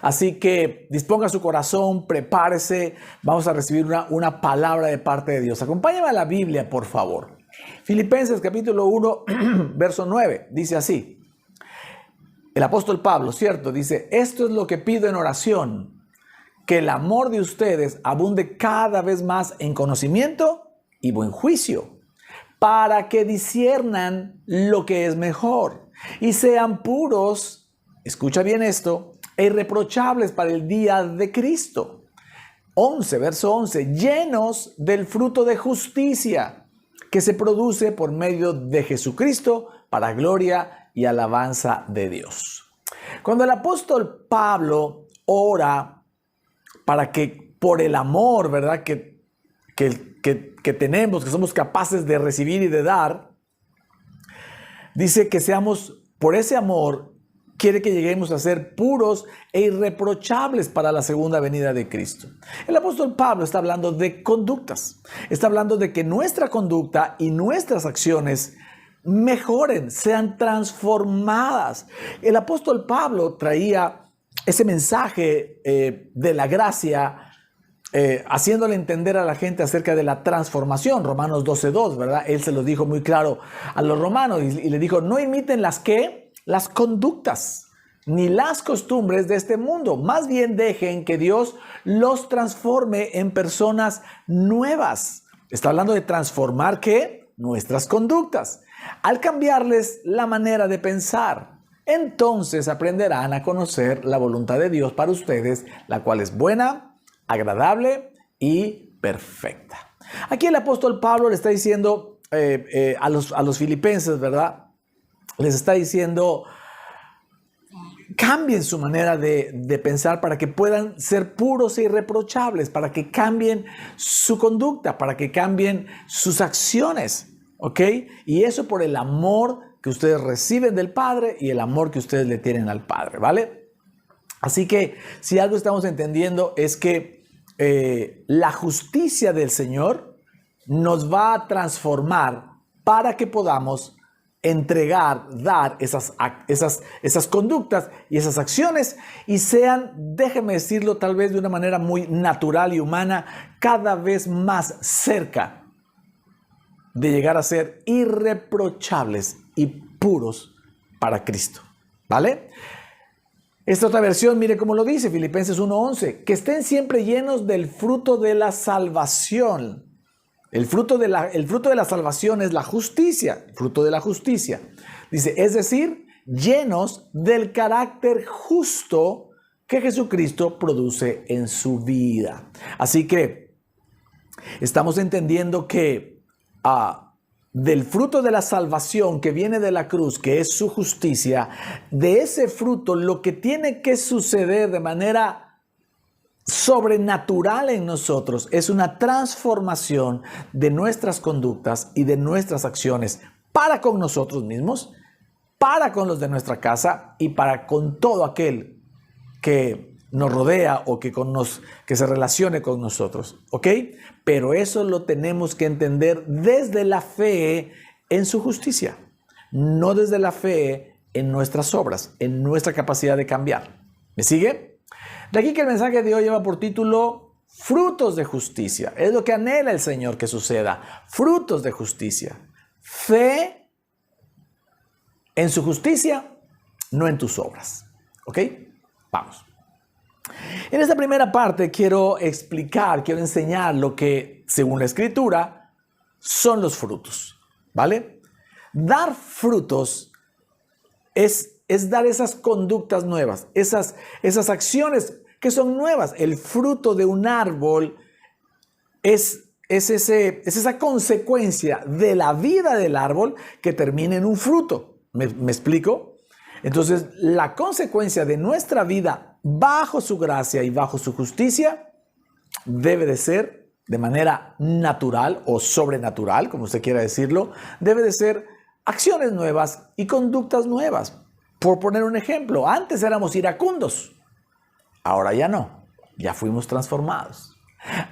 Así que disponga su corazón, prepárese. Vamos a recibir una palabra de parte de Dios. Acompáñame a la Biblia, por favor. Filipenses capítulo 1, verso 9. Dice así. El apóstol Pablo, ¿cierto? Dice, esto es lo que pido en oración, que el amor de ustedes abunde cada vez más en conocimiento y buen juicio, para que disciernan lo que es mejor y sean puros, escucha bien esto, e irreprochables para el día de Cristo. 11, verso 11, llenos del fruto de justicia que se produce por medio de Jesucristo para gloria y alabanza de Dios. Cuando el apóstol Pablo ora para que por el amor, ¿verdad? Que tenemos, que somos capaces de recibir y de dar, dice que seamos, por ese amor, quiere que lleguemos a ser puros e irreprochables para la segunda venida de Cristo. El apóstol Pablo está hablando de conductas. Está hablando de que nuestra conducta y nuestras acciones mejoren, sean transformadas. El apóstol Pablo traía ese mensaje de la gracia, haciéndole entender a la gente acerca de la transformación. Romanos 12:2, ¿verdad? Él se lo dijo muy claro a los romanos y le dijo, no imiten las conductas ni las costumbres de este mundo. Más bien dejen que Dios los transforme en personas nuevas. Está hablando de transformar, ¿qué? Nuestras conductas. Al cambiarles la manera de pensar, entonces aprenderán a conocer la voluntad de Dios para ustedes, la cual es buena, agradable y perfecta. Aquí el apóstol Pablo le está diciendo a los filipenses, ¿verdad? Les está diciendo, cambien su manera de pensar para que puedan ser puros e irreprochables, para que cambien su conducta, para que cambien sus acciones, ¿ok? Y eso por el amor que ustedes reciben del Padre y el amor que ustedes le tienen al Padre, ¿vale? Así que si algo estamos entendiendo es que la justicia del Señor nos va a transformar para que podamos entregar, dar esas conductas y esas acciones y sean, déjeme decirlo tal vez de una manera muy natural y humana, cada vez más cerca de llegar a ser irreprochables y puros para Cristo, ¿vale? Esta otra versión, mire cómo lo dice, Filipenses 1:11, que estén siempre llenos del fruto de la salvación. El fruto de la salvación es la justicia, fruto de la justicia. Dice, es decir, llenos del carácter justo que Jesucristo produce en su vida. Así que estamos entendiendo que del fruto de la salvación que viene de la cruz, que es su justicia, de ese fruto lo que tiene que suceder de manera sobrenatural en nosotros es una transformación de nuestras conductas y de nuestras acciones para con nosotros mismos, para con los de nuestra casa y para con todo aquel que nos rodea o que se relacione con nosotros, ¿ok? Pero eso lo tenemos que entender desde la fe en su justicia, no desde la fe en nuestras obras, en nuestra capacidad de cambiar. ¿Me sigue? De aquí que el mensaje de hoy lleva por título frutos de justicia. Es lo que anhela el Señor que suceda. Frutos de justicia. Fe en su justicia, no en tus obras. ¿Ok? Vamos. En esta primera parte quiero enseñar lo que, según la Escritura, son los frutos. ¿Vale? Dar frutos es dar esas conductas nuevas, esas acciones que son nuevas. El fruto de un árbol es esa consecuencia de la vida del árbol que termina en un fruto. ¿Me explico? Entonces, la consecuencia de nuestra vida bajo su gracia y bajo su justicia debe de ser de manera natural o sobrenatural, como usted quiera decirlo, debe de ser acciones nuevas y conductas nuevas. Por poner un ejemplo, antes éramos iracundos, ahora ya no, ya fuimos transformados.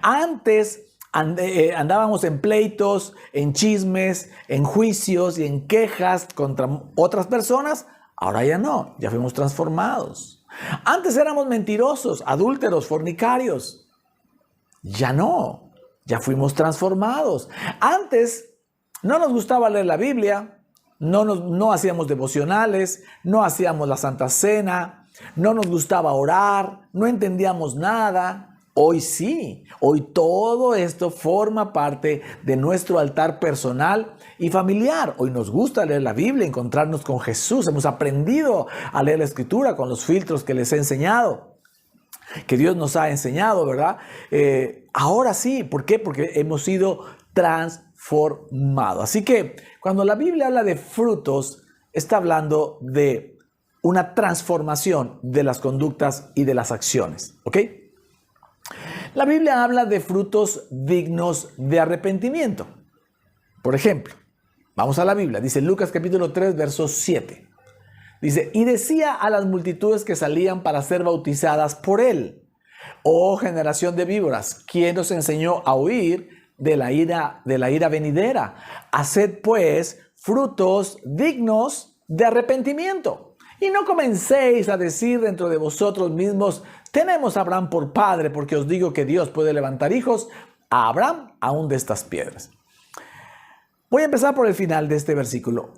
Antes andábamos en pleitos, en chismes, en juicios y en quejas contra otras personas, ahora ya no, ya fuimos transformados. Antes éramos mentirosos, adúlteros, fornicarios. Ya no, ya fuimos transformados. Antes no nos gustaba leer la Biblia, no hacíamos devocionales, no hacíamos la Santa Cena, no nos gustaba orar, no entendíamos nada. Hoy sí, hoy todo esto forma parte de nuestro altar personal y familiar. Hoy nos gusta leer la Biblia, encontrarnos con Jesús. Hemos aprendido a leer la Escritura con los filtros que les he enseñado, que Dios nos ha enseñado, ¿verdad? Ahora sí, ¿por qué? Porque hemos sido transformados. Así que cuando la Biblia habla de frutos, está hablando de una transformación de las conductas y de las acciones, ¿ok? La Biblia habla de frutos dignos de arrepentimiento. Por ejemplo, vamos a la Biblia, dice Lucas capítulo 3, verso 7. Dice, y decía a las multitudes que salían para ser bautizadas por él: oh generación de víboras, ¿quién os enseñó a huir de la ira venidera? Haced pues frutos dignos de arrepentimiento. Y no comencéis a decir dentro de vosotros mismos: tenemos a Abraham por padre, porque os digo que Dios puede levantar hijos a Abraham aún de estas piedras. Voy a empezar por el final de este versículo.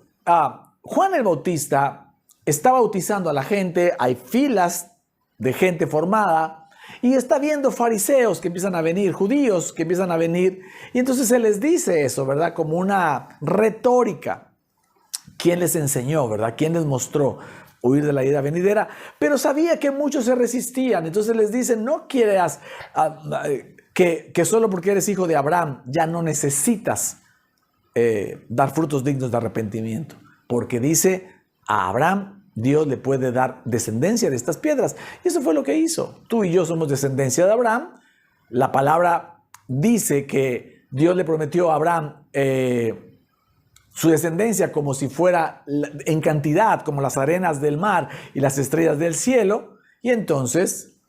Juan el Bautista está bautizando a la gente, hay filas de gente formada y está viendo fariseos que empiezan a venir, judíos que empiezan a venir, y entonces se les dice eso, ¿verdad? Como una retórica. ¿Quién les enseñó, verdad? ¿Quién les mostró huir de la ira venidera? Pero sabía que muchos se resistían, entonces les dicen: no quieras que solo porque eres hijo de Abraham ya no necesitas dar frutos dignos de arrepentimiento, porque dice, a Abraham Dios le puede dar descendencia de estas piedras. Y eso fue lo que hizo. Tú y yo somos descendencia de Abraham. La palabra dice que Dios le prometió a Abraham su descendencia como si fuera en cantidad, como las arenas del mar y las estrellas del cielo, y entonces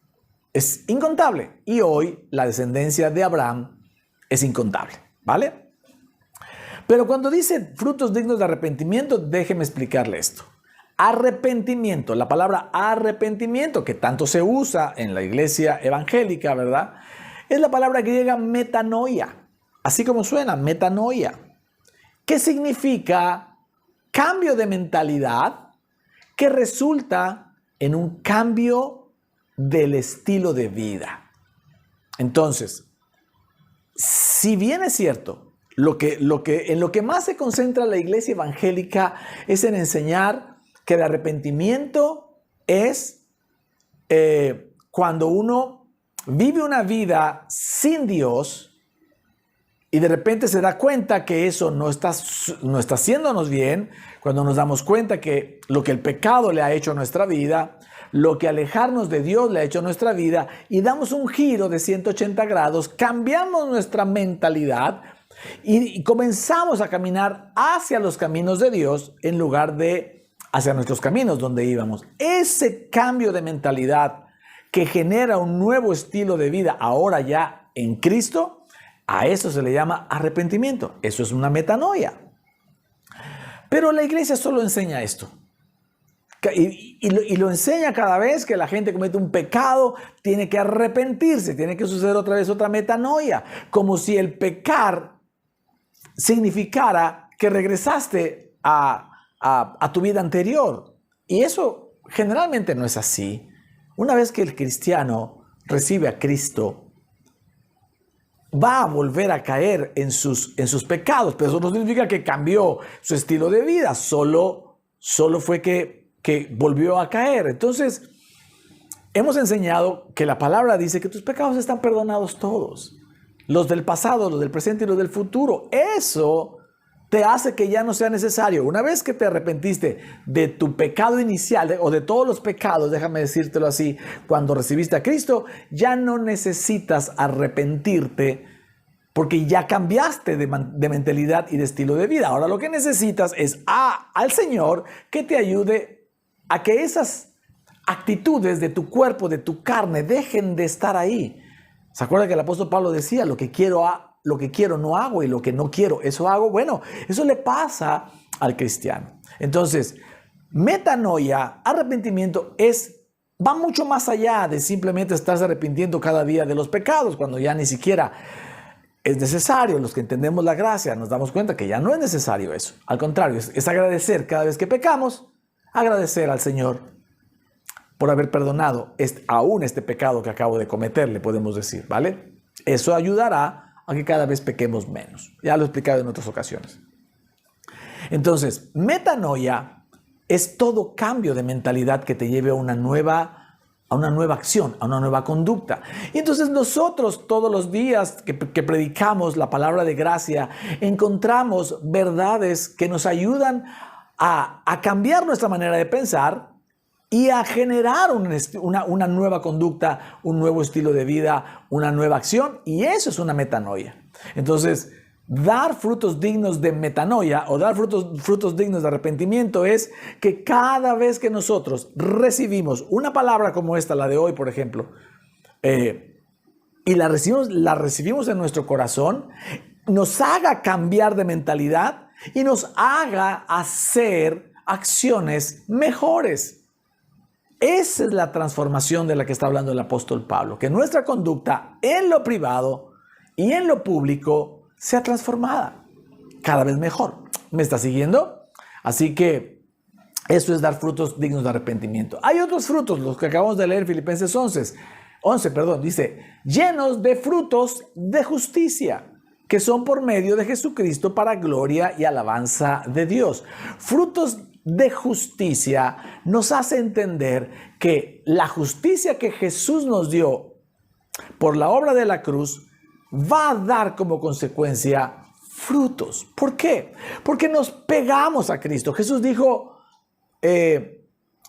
es incontable. Y hoy la descendencia de Abraham es incontable, ¿vale? Pero cuando dice frutos dignos de arrepentimiento, déjeme explicarle esto. Arrepentimiento, la palabra arrepentimiento, que tanto se usa en la iglesia evangélica, ¿verdad? Es la palabra griega metanoia, así como suena, metanoia. ¿Qué significa? Cambio de mentalidad que resulta en un cambio del estilo de vida. Entonces, si bien es cierto, en lo que más se concentra la iglesia evangélica es en enseñar que el arrepentimiento es cuando uno vive una vida sin Dios y de repente se da cuenta que eso no está haciéndonos bien, cuando nos damos cuenta que lo que el pecado le ha hecho a nuestra vida, lo que alejarnos de Dios le ha hecho a nuestra vida, y damos un giro de 180 grados, cambiamos nuestra mentalidad y comenzamos a caminar hacia los caminos de Dios en lugar de hacia nuestros caminos donde íbamos. Ese cambio de mentalidad que genera un nuevo estilo de vida ahora ya en Cristo, a eso se le llama arrepentimiento. Eso es una metanoia. Pero la iglesia solo enseña esto. Y lo enseña cada vez que la gente comete un pecado, tiene que arrepentirse, tiene que suceder otra vez otra metanoia. Como si el pecar significara que regresaste a tu vida anterior. Y eso generalmente no es así. Una vez que el cristiano recibe a Cristo, va a volver a caer en sus pecados, pero eso no significa que cambió su estilo de vida, solo fue que volvió a caer. Entonces, hemos enseñado que la palabra dice que tus pecados están perdonados todos, los del pasado, los del presente y los del futuro. Eso te hace que ya no sea necesario. Una vez que te arrepentiste de tu pecado inicial o de todos los pecados, déjame decírtelo así, cuando recibiste a Cristo, ya no necesitas arrepentirte porque ya cambiaste de mentalidad y de estilo de vida. Ahora lo que necesitas es al Señor que te ayude a que esas actitudes de tu cuerpo, de tu carne, dejen de estar ahí. ¿Se acuerda que el apóstol Pablo decía, lo que quiero no hago y lo que no quiero, eso hago? Bueno, eso le pasa al cristiano. Entonces, metanoia, arrepentimiento, es va mucho más allá de simplemente estarse arrepintiendo cada día de los pecados, cuando ya ni siquiera es necesario. Los que entendemos la gracia nos damos cuenta que ya no es necesario eso. Al contrario, es agradecer cada vez que pecamos, agradecer al Señor por haber perdonado aún este pecado que acabo de cometer, le podemos decir, ¿vale? Eso ayudará a que cada vez pequemos menos. Ya lo he explicado en otras ocasiones. Entonces, metanoia es todo cambio de mentalidad que te lleve a una nueva acción, a una nueva conducta. Y entonces nosotros todos los días que predicamos la palabra de gracia, encontramos verdades que nos ayudan a cambiar nuestra manera de pensar y a generar una nueva conducta, un nuevo estilo de vida, una nueva acción. Y eso es una metanoia. Entonces, dar frutos dignos de metanoia o dar frutos dignos de arrepentimiento es que cada vez que nosotros recibimos una palabra como esta, la de hoy, por ejemplo, y la recibimos en nuestro corazón, nos haga cambiar de mentalidad y nos haga hacer acciones mejores. Esa es la transformación de la que está hablando el apóstol Pablo, que nuestra conducta en lo privado y en lo público sea transformada cada vez mejor. ¿Me está siguiendo? Así que eso es dar frutos dignos de arrepentimiento. Hay otros frutos, los que acabamos de leer, Filipenses 11, dice, llenos de frutos de justicia, que son por medio de Jesucristo para gloria y alabanza de Dios. Frutos de justicia nos hace entender que la justicia que Jesús nos dio por la obra de la cruz va a dar como consecuencia frutos. ¿Por qué? Porque nos pegamos a Cristo. Jesús dijo,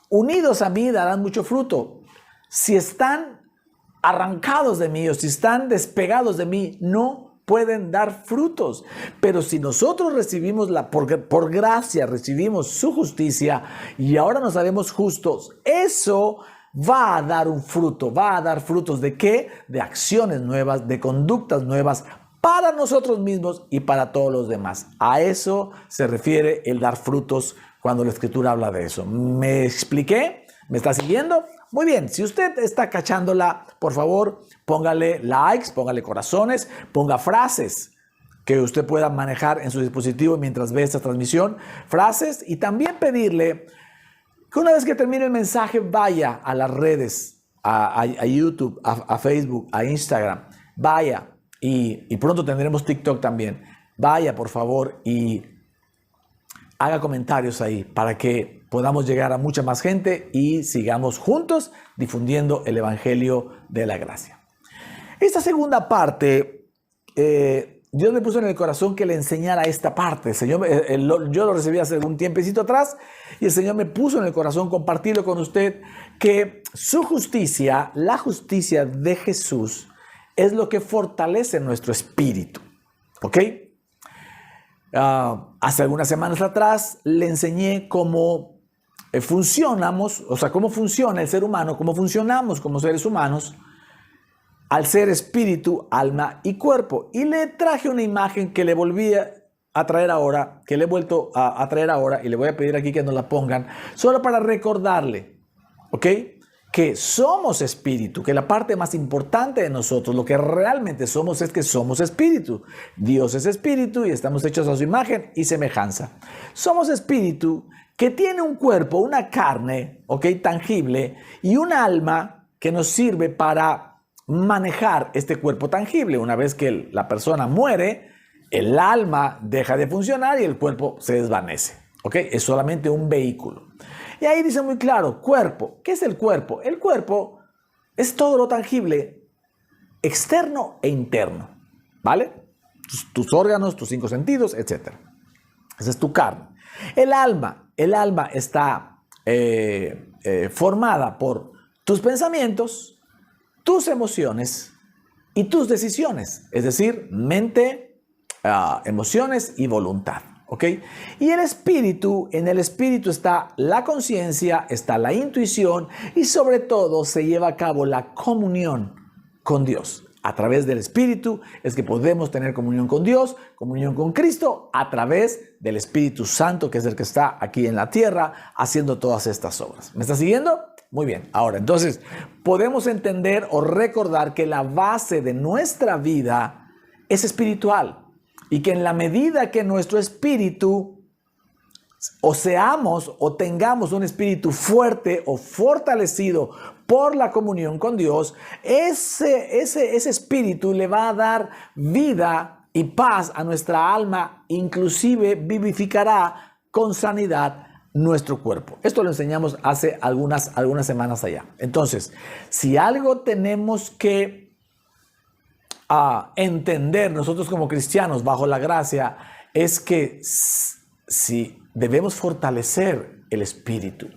unidos a mí darán mucho fruto. Si están arrancados de mí o si están despegados de mí, no pueden dar frutos. Pero si nosotros recibimos por gracia recibimos su justicia y ahora nos haremos justos, eso va a dar un fruto. ¿Va a dar frutos de qué? De acciones nuevas, de conductas nuevas para nosotros mismos y para todos los demás. A eso se refiere el dar frutos cuando la Escritura habla de eso. ¿Me expliqué? ¿Me está siguiendo? Muy bien, si usted está cachándola, por favor, póngale likes, póngale corazones, ponga frases que usted pueda manejar en su dispositivo mientras ve esta transmisión, frases, y también pedirle que una vez que termine el mensaje vaya a las redes, a YouTube, a Facebook, a Instagram, vaya, y pronto tendremos TikTok también, vaya por favor y haga comentarios ahí para que podamos llegar a mucha más gente y sigamos juntos difundiendo el Evangelio de la Gracia. Esta segunda parte, Dios me puso en el corazón que le enseñara esta parte. Yo lo recibí hace un tiempecito atrás y el Señor me puso en el corazón compartirlo con usted, que su justicia, la justicia de Jesús, es lo que fortalece nuestro espíritu. ¿Ok? Hace algunas semanas atrás le enseñé cómo funcionamos, o sea, cómo funciona el ser humano, cómo funcionamos como seres humanos al ser espíritu, alma y cuerpo. Y le traje una imagen que le volví a traer ahora, que le he vuelto a traer ahora, y le voy a pedir aquí que nos la pongan, solo para recordarle, ¿ok?, que somos espíritu, que la parte más importante de nosotros, lo que realmente somos, es que somos espíritu. Dios es espíritu y estamos hechos a su imagen y semejanza. Somos espíritu que tiene un cuerpo, una carne, ¿ok?, tangible, y un alma que nos sirve para manejar este cuerpo tangible. Una vez que la persona muere, el alma deja de funcionar y el cuerpo se desvanece. ¿Ok? Es solamente un vehículo. Y ahí dice muy claro, cuerpo. ¿Qué es el cuerpo? El cuerpo es todo lo tangible, externo e interno. ¿Vale? Tus órganos, tus 5 sentidos, etc. Esa es tu carne. El alma está formada por tus pensamientos, tus emociones y tus decisiones. Es decir, mente, emociones y voluntad. ¿Ok? Y el espíritu, en el espíritu está la conciencia, está la intuición y sobre todo se lleva a cabo la comunión con Dios. A través del Espíritu es que podemos tener comunión con Dios, comunión con Cristo, a través del Espíritu Santo, que es el que está aquí en la tierra haciendo todas estas obras. ¿Me está siguiendo? Muy bien. Ahora, entonces, podemos entender o recordar que la base de nuestra vida es espiritual y que en la medida que nuestro espíritu o seamos o tengamos un espíritu fuerte o fortalecido por la comunión con Dios, ese espíritu le va a dar vida y paz a nuestra alma, inclusive vivificará con sanidad nuestro cuerpo. Esto lo enseñamos hace algunas semanas allá. Entonces, si algo tenemos que entender nosotros como cristianos bajo la gracia, es que si debemos fortalecer el espíritu.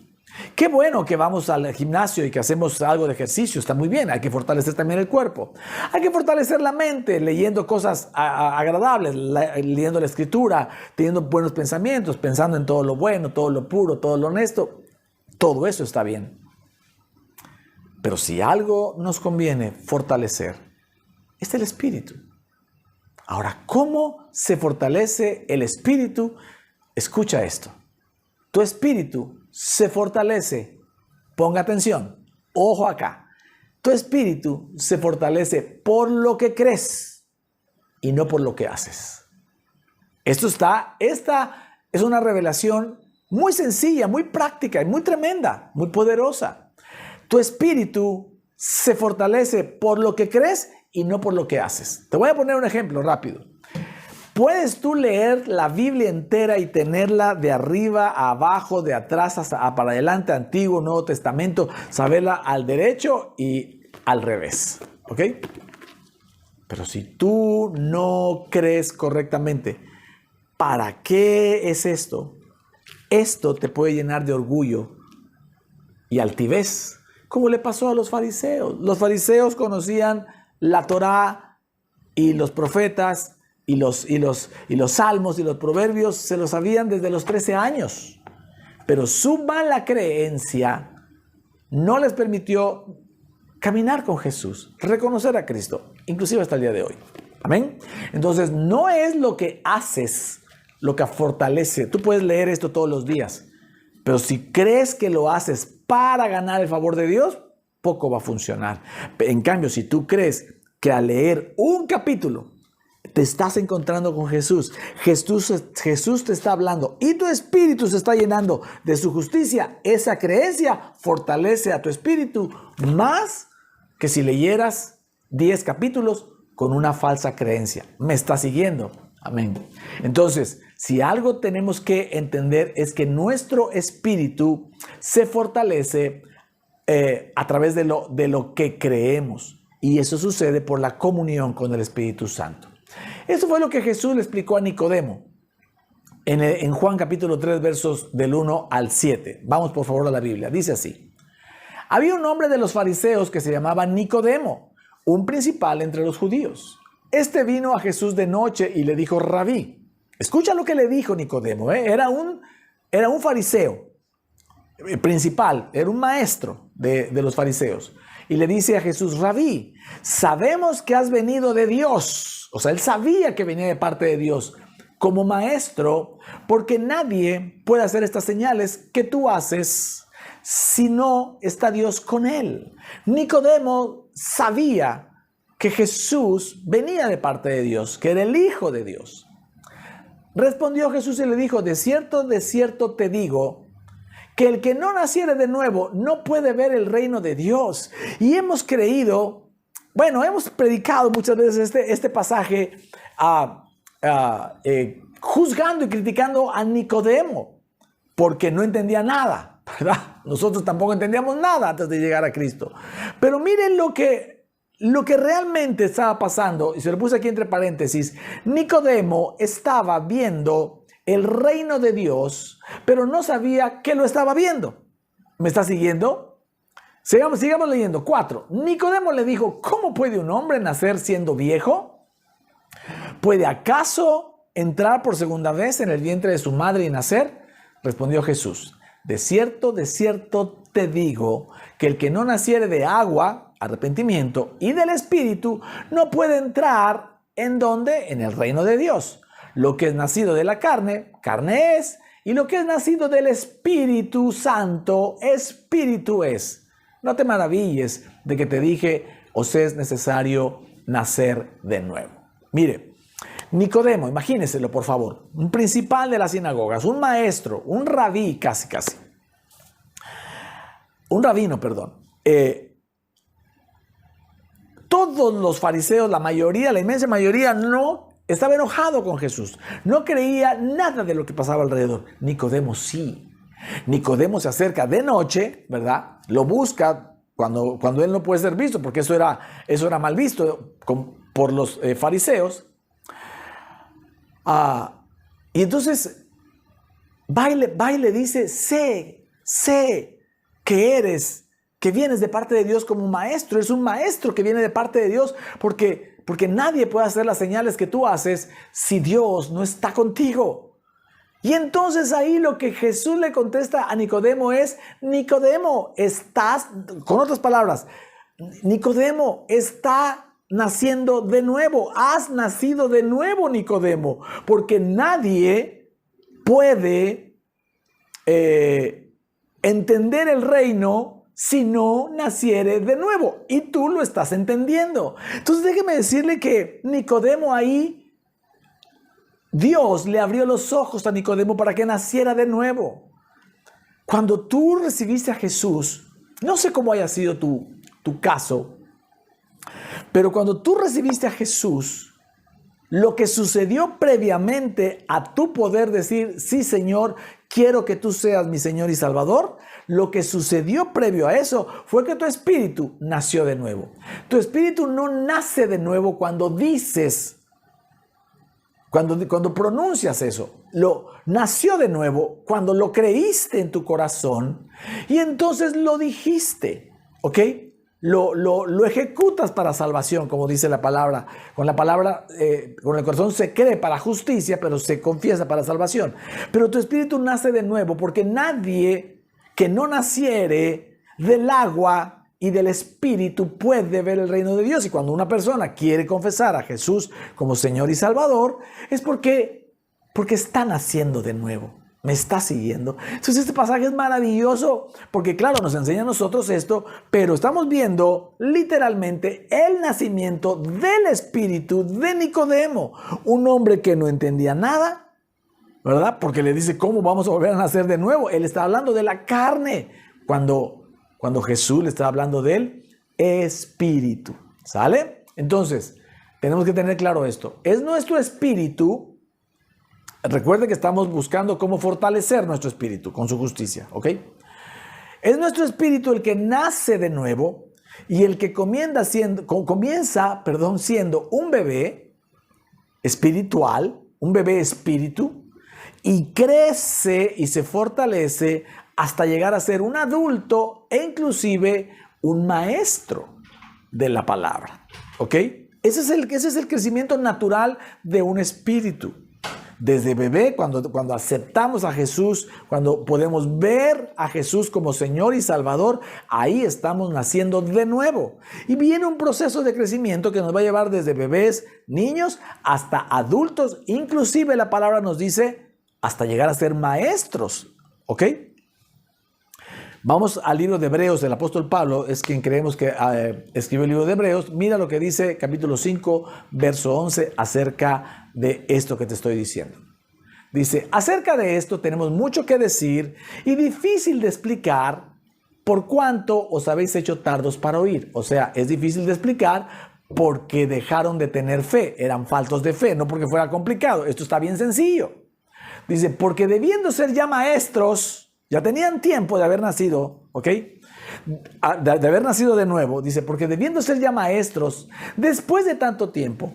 Qué bueno que vamos al gimnasio y que hacemos algo de ejercicio, está muy bien, hay que fortalecer también el cuerpo. Hay que fortalecer la mente leyendo cosas agradables, leyendo la escritura, teniendo buenos pensamientos, pensando en todo lo bueno, todo lo puro, todo lo honesto. Todo eso está bien. Pero si algo nos conviene fortalecer, es el espíritu. Ahora, ¿cómo se fortalece el espíritu? Escucha esto. Tu espíritu se fortalece. Ponga atención. Ojo acá. Tu espíritu se fortalece por lo que crees y no por lo que haces. Esta es una revelación muy sencilla, muy práctica y muy tremenda, muy poderosa. Tu espíritu se fortalece por lo que crees y no por lo que haces. Te voy a poner un ejemplo rápido. ¿Puedes tú leer la Biblia entera y tenerla de arriba a abajo, de atrás para adelante, Antiguo, Nuevo Testamento, saberla al derecho y al revés? ¿Ok? Pero si tú no crees correctamente, ¿para qué es esto? Esto te puede llenar de orgullo y altivez, como le pasó a los fariseos. Los fariseos conocían la Torá y los profetas y los salmos y los proverbios se los sabían desde los 13 años. Pero su mala creencia no les permitió caminar con Jesús, reconocer a Cristo, inclusive hasta el día de hoy. Amén. Entonces, no es lo que haces lo que fortalece. Tú puedes leer esto todos los días, pero si crees que lo haces para ganar el favor de Dios, poco va a funcionar. En cambio, si tú crees que al leer un capítulo te estás encontrando con Jesús, Jesús te está hablando y tu espíritu se está llenando de su justicia, esa creencia fortalece a tu espíritu más que si leyeras 10 capítulos con una falsa creencia. ¿Me está siguiendo? Amén. Entonces, si algo tenemos que entender es que nuestro espíritu se fortalece a través de lo que creemos. Y eso sucede por la comunión con el Espíritu Santo. Eso fue lo que Jesús le explicó a Nicodemo en Juan capítulo 3, versos del 1 al 7. Vamos por favor a la Biblia. Dice así. Había un hombre de los fariseos que se llamaba Nicodemo, un principal entre los judíos. Este vino a Jesús de noche y le dijo, Rabí. Escucha lo que le dijo Nicodemo. Era un fariseo principal, era un maestro de los fariseos. Y le dice a Jesús, Rabí, sabemos que has venido de Dios. O sea, él sabía que venía de parte de Dios como maestro, porque nadie puede hacer estas señales que tú haces si no está Dios con él. Nicodemo sabía que Jesús venía de parte de Dios, que era el Hijo de Dios. Respondió Jesús y le dijo, de cierto te digo, que el que no naciere de nuevo no puede ver el reino de Dios. Y hemos creído, hemos predicado muchas veces este pasaje juzgando y criticando a Nicodemo porque no entendía nada, ¿verdad? Nosotros tampoco entendíamos nada antes de llegar a Cristo. Pero miren lo que realmente estaba pasando, y se lo puse aquí entre paréntesis. Nicodemo estaba viendo el reino de Dios, pero no sabía que lo estaba viendo. ¿Me está siguiendo? Sigamos leyendo. 4. Nicodemo le dijo, ¿cómo puede un hombre nacer siendo viejo? ¿Puede acaso entrar por segunda vez en el vientre de su madre y nacer? Respondió Jesús, de cierto te digo, que el que no naciere de agua arrepentimiento y del Espíritu, no puede entrar ¿en dónde? En el reino de Dios. Lo que es nacido de la carne, carne es, y lo que es nacido del Espíritu Santo, espíritu es. No te maravilles de que te dije, os es necesario nacer de nuevo. Mire, Nicodemo, imagínenselo por favor, un principal de las sinagogas, un maestro, un rabí casi. Un rabino, perdón. Todos los fariseos, la inmensa mayoría, no estaba enojado con Jesús. No creía nada de lo que pasaba alrededor. Nicodemo sí. Nicodemo se acerca de noche, ¿verdad? Lo busca cuando él no puede ser visto, porque eso era mal visto por los fariseos. Y entonces va y le dice, sé que vienes de parte de Dios como un maestro. Es un maestro que viene de parte de Dios porque nadie puede hacer las señales que tú haces si Dios no está contigo. Y entonces ahí lo que Jesús le contesta a Nicodemo es, Nicodemo, con otras palabras, Nicodemo está naciendo de nuevo. Has nacido de nuevo, Nicodemo, porque nadie puede entender el reino si no naciere de nuevo. Y tú lo estás entendiendo. Entonces déjeme decirle que Nicodemo ahí, Dios le abrió los ojos a Nicodemo para que naciera de nuevo. Cuando tú recibiste a Jesús, no sé cómo haya sido tu caso, pero cuando tú recibiste a Jesús, lo que sucedió previamente a tu poder decir, sí Señor, quiero que tú seas mi Señor y Salvador, lo que sucedió previo a eso fue que tu espíritu nació de nuevo. Tu espíritu no nace de nuevo cuando dices, cuando pronuncias eso. Nació de nuevo cuando lo creíste en tu corazón y entonces lo dijiste, ¿ok? Lo ejecutas para salvación, como dice la palabra. Con el corazón se cree para justicia, pero se confiesa para salvación. Pero tu espíritu nace de nuevo porque nadie que no naciere del agua y del espíritu puede ver el reino de Dios. Y cuando una persona quiere confesar a Jesús como Señor y Salvador, es porque está naciendo de nuevo. ¿Me está siguiendo? Entonces este pasaje es maravilloso porque claro, nos enseña a nosotros esto, pero estamos viendo literalmente el nacimiento del espíritu de Nicodemo, un hombre que no entendía nada, ¿verdad? Porque le dice, ¿cómo vamos a volver a nacer de nuevo? Él está hablando de la carne cuando Jesús le está hablando del espíritu, ¿sale? Entonces, tenemos que tener claro esto. Es nuestro espíritu. Recuerde que estamos buscando cómo fortalecer nuestro espíritu con su justicia, ¿ok? Es nuestro espíritu el que nace de nuevo y el que comienza siendo un bebé espiritual, un bebé espíritu, y crece y se fortalece hasta llegar a ser un adulto e inclusive un maestro de la palabra, ¿ok? Ese es el crecimiento natural de un espíritu. Desde bebé, cuando aceptamos a Jesús, cuando podemos ver a Jesús como Señor y Salvador, ahí estamos naciendo de nuevo. Y viene un proceso de crecimiento que nos va a llevar desde bebés, niños, hasta adultos. Inclusive la palabra nos dice hasta llegar a ser maestros, ¿ok? Vamos al libro de Hebreos. El apóstol Pablo es quien creemos que escribió el libro de Hebreos. Mira lo que dice capítulo 5, verso 11 acerca de esto que te estoy diciendo. Dice, acerca de esto tenemos mucho que decir y difícil de explicar por cuanto os habéis hecho tardos para oír. O sea, es difícil de explicar porque dejaron de tener fe. Eran faltos de fe, no porque fuera complicado. Esto está bien sencillo. Dice, porque debiendo ser ya maestros, ya tenían tiempo de haber nacido, ¿ok? De haber nacido de nuevo. Dice, porque debiendo ser ya maestros, después de tanto tiempo,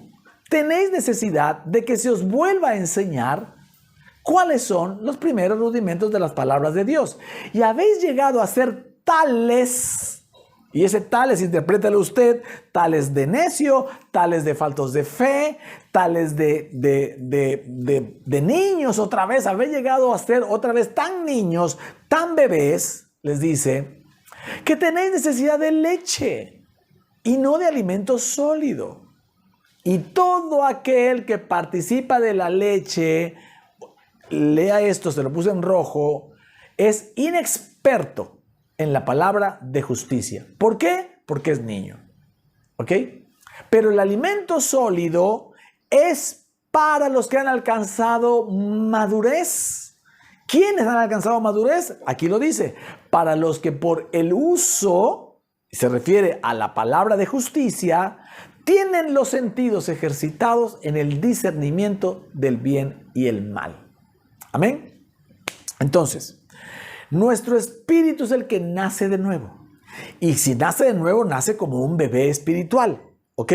tenéis necesidad de que se os vuelva a enseñar cuáles son los primeros rudimentos de las palabras de Dios. Y habéis llegado a ser tales, y ese tales, interprétalo usted, tales de necio, tales de faltos de fe, tales de niños otra vez, habéis llegado a ser otra vez tan niños, tan bebés, les dice, que tenéis necesidad de leche y no de alimento sólido. Y todo aquel que participa de la leche, lea esto, se lo puse en rojo, es inexperto en la palabra de justicia. ¿Por qué? Porque es niño. ¿Ok? Pero el alimento sólido es para los que han alcanzado madurez. ¿Quiénes han alcanzado madurez? Aquí lo dice. Para los que por el uso, se refiere a la palabra de justicia, tienen los sentidos ejercitados en el discernimiento del bien y el mal. Amén. Entonces, nuestro espíritu es el que nace de nuevo. Y si nace de nuevo, nace como un bebé espiritual. ¿Ok?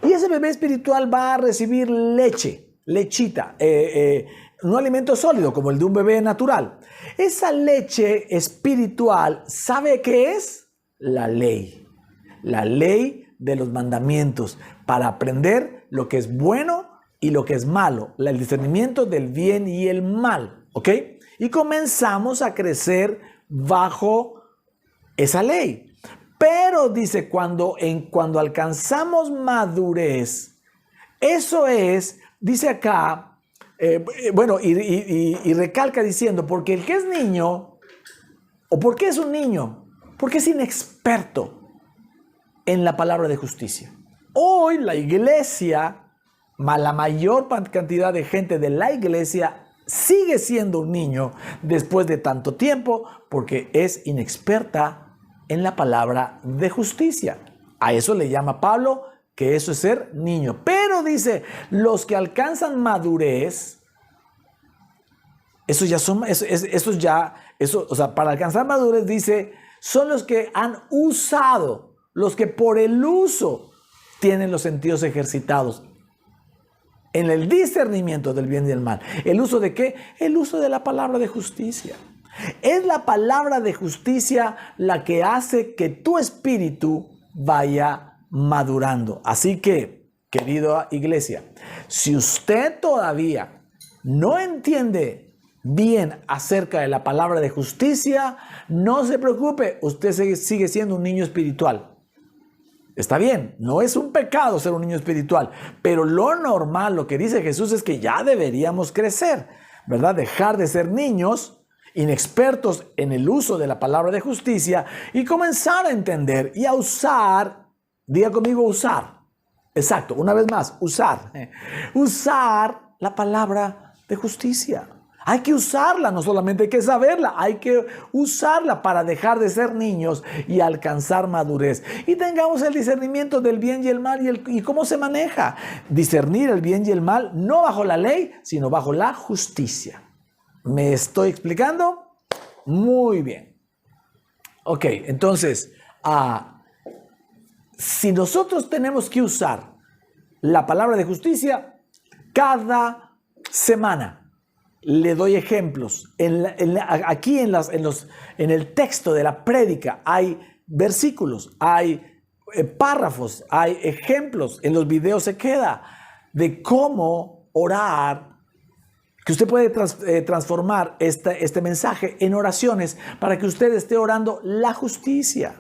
Y ese bebé espiritual va a recibir leche, lechita, no alimento sólido como el de un bebé natural. Esa leche espiritual, ¿sabe qué es? La ley de los mandamientos, para aprender lo que es bueno y lo que es malo, el discernimiento del bien y el mal. ¿Ok? Y comenzamos a crecer bajo esa ley. Pero dice, cuando alcanzamos madurez, eso es, dice acá, y recalca diciendo, porque el que es niño, ¿o por qué es un niño? Porque es inexperto en la palabra de justicia. Hoy la iglesia, la mayor cantidad de gente de la iglesia sigue siendo un niño después de tanto tiempo, porque es inexperta en la palabra de justicia. A eso le llama Pablo que eso es ser niño. Pero dice, los que alcanzan madurez, para alcanzar madurez dice, son los que han usado, los que por el uso tienen los sentidos ejercitados en el discernimiento del bien y del mal. ¿El uso de qué? El uso de la palabra de justicia. Es la palabra de justicia la que hace que tu espíritu vaya madurando. Así que, querida iglesia, si usted todavía no entiende bien acerca de la palabra de justicia, no se preocupe, usted sigue siendo un niño espiritual. Está bien, no es un pecado ser un niño espiritual, pero lo normal, lo que dice Jesús es que ya deberíamos crecer, ¿verdad? Dejar de ser niños inexpertos en el uso de la palabra de justicia y comenzar a entender y a usar, diga conmigo usar, exacto, una vez más, usar la palabra de justicia. Hay que usarla, no solamente hay que saberla, hay que usarla para dejar de ser niños y alcanzar madurez. Y tengamos el discernimiento del bien y el mal y cómo se maneja. Discernir el bien y el mal no bajo la ley, sino bajo la justicia. ¿Me estoy explicando? Muy bien. Ok, entonces, si nosotros tenemos que usar la palabra de justicia cada semana, le doy ejemplos. Aquí en el texto de la prédica hay versículos, hay párrafos, hay ejemplos. En los videos se queda de cómo orar, que usted puede transformar este mensaje en oraciones para que usted esté orando la justicia.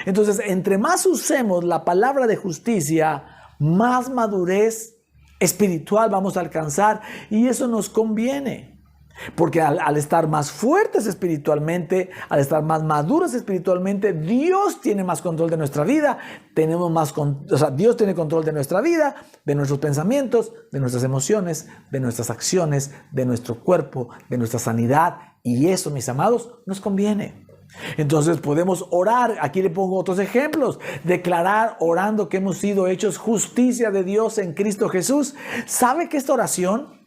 Entonces, entre más usemos la palabra de justicia, más madurez espiritual vamos a alcanzar, y eso nos conviene. Porque al estar más fuertes espiritualmente, al estar más maduros espiritualmente, Dios tiene más control de nuestra vida, Dios tiene control de nuestra vida, de nuestros pensamientos, de nuestras emociones, de nuestras acciones, de nuestro cuerpo, de nuestra sanidad, y eso, mis amados, nos conviene. Entonces podemos orar, aquí le pongo otros ejemplos, declarar orando que hemos sido hechos justicia de Dios en Cristo Jesús. ¿Sabe que esta oración,